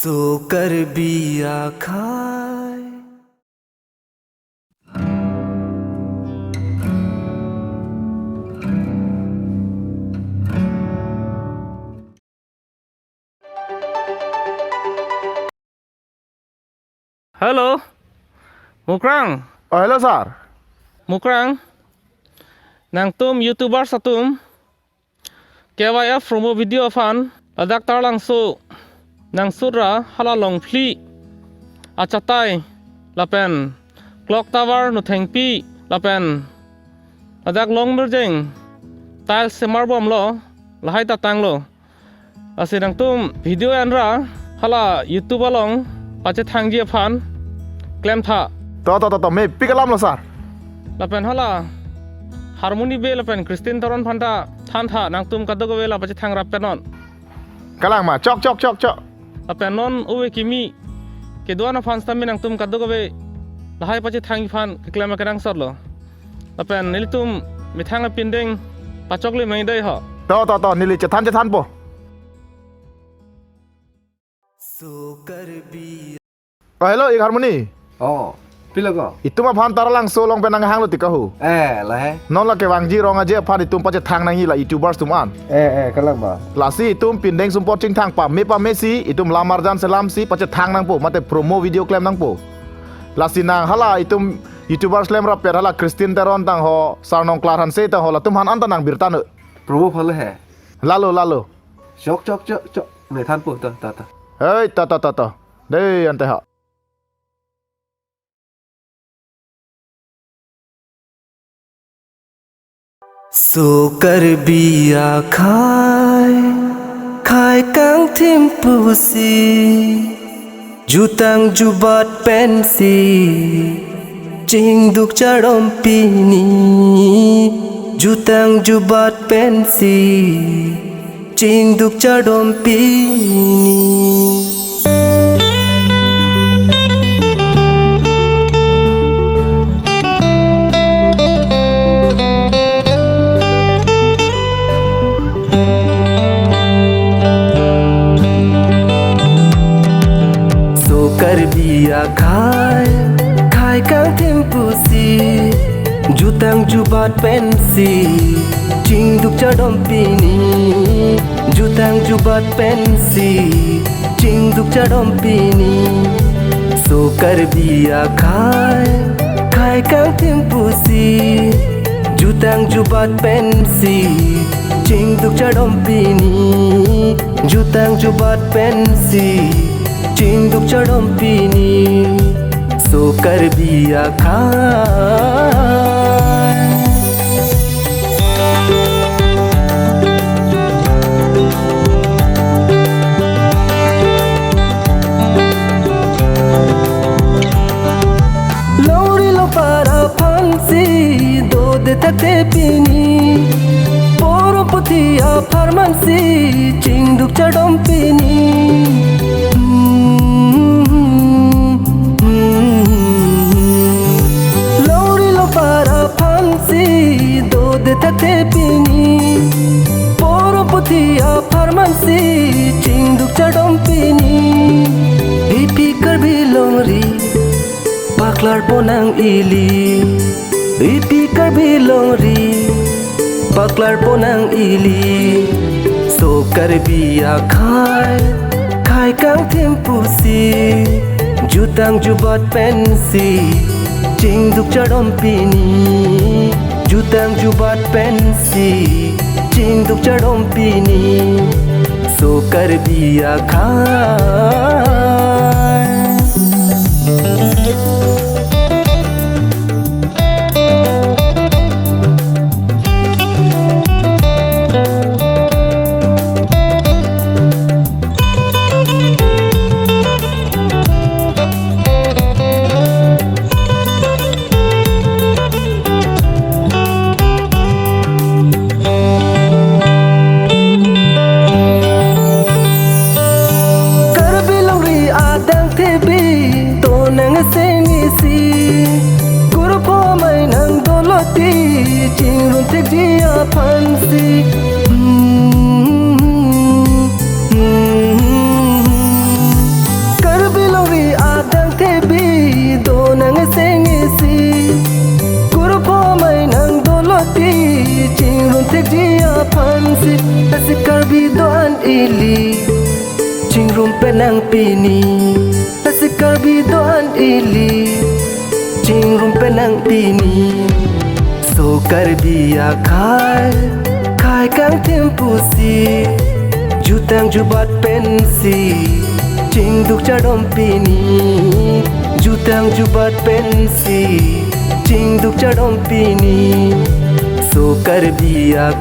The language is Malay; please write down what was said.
सोकर बिया खाए। Halo, Mukrang. Oh, hello, sir. Mukrang. Nang tum YouTuber satum. KYF promo video fan. Adak tar lang so. Nang sura halalong pli. Achatai. Lapen. Clock tower no thengpi. Lapen. Adak long merjeng. Tile semarbom lo. Lahai tatang lo. Asinang tum video anra. Hala YouTube along. Pache thangji fan. Klem tha. To, me pikalam lo, sir. Lapen hala harmoni be lapen Christine Toron phanta than tha nang tum kadogo be la pache thang rap penon Kalang ma, chok. lapen non uwe kimi ke duana fan stammi nang tum kadogo be lahai pache thang fan ke klema kadang sot lo lapen nil tum mi thang pindeng pachok le mai dai ho To, nili chathan po. सोकर बिया Oh, hello, ik harmoni. Oh, pila ko? Itu mah phan tarlang so long penang hang lo tikahu. Lah. Non la ke wangji rong aja phan itum pache thang nangi la YouTubers tuman. Kalang ba? Lasi itum pindeng sumpot ching thang pa me Messi itum lamar jan selam si pache thang nang po mate promo video claim nang po. Lasi nang hala itum YouTubers claim rap per hala Christine Teron tang ho sarnong klarhan se tang ho la tum han anta nang birtan. Promo phale hai. Lalo. Chok. Ne than po ta. Hei, ta. Dei ante ha. सोकर बिया खाए खाए कांग थिम pussy jutang jubat pensi cingduk cadom pini jutang jubat pensi cingduk cadom pini. सोकर बिया खाए कांग थिम pussy jutang jubat pensi cingduk cadom pini jutang jubat pensi cingduk cadom pini. सोकर बिया खाए कांग थिम pussy jutang jubat pensi cingduk cadom pini jutang jubat pensi cingduk cadom pini. सोकर बिया खाए लौरी लो para fansi do de tate pini poro putia farmansi cingduk cadom pini. Tate pini poro putia farmansi cingduk cadom pini ipikar bilongri baklar ponang ili ipikar bilongri baklar ponang ili. सोकर बिया खाए कांग थिम pussy jutang jubat pensi cingduk cadom pini jutang jubat pensi cingduk cadom pini. सोकर बिया खाए cingduk dia pansi bidoan ili Cingrum penang pini Asikal bidoan ili Cingrum penang pini Sokar biya Kai kang tempusi Jutang jubat pensi Cingduk cadom pini Jutang jubat pensi Cingduk cadom pini Sokar biya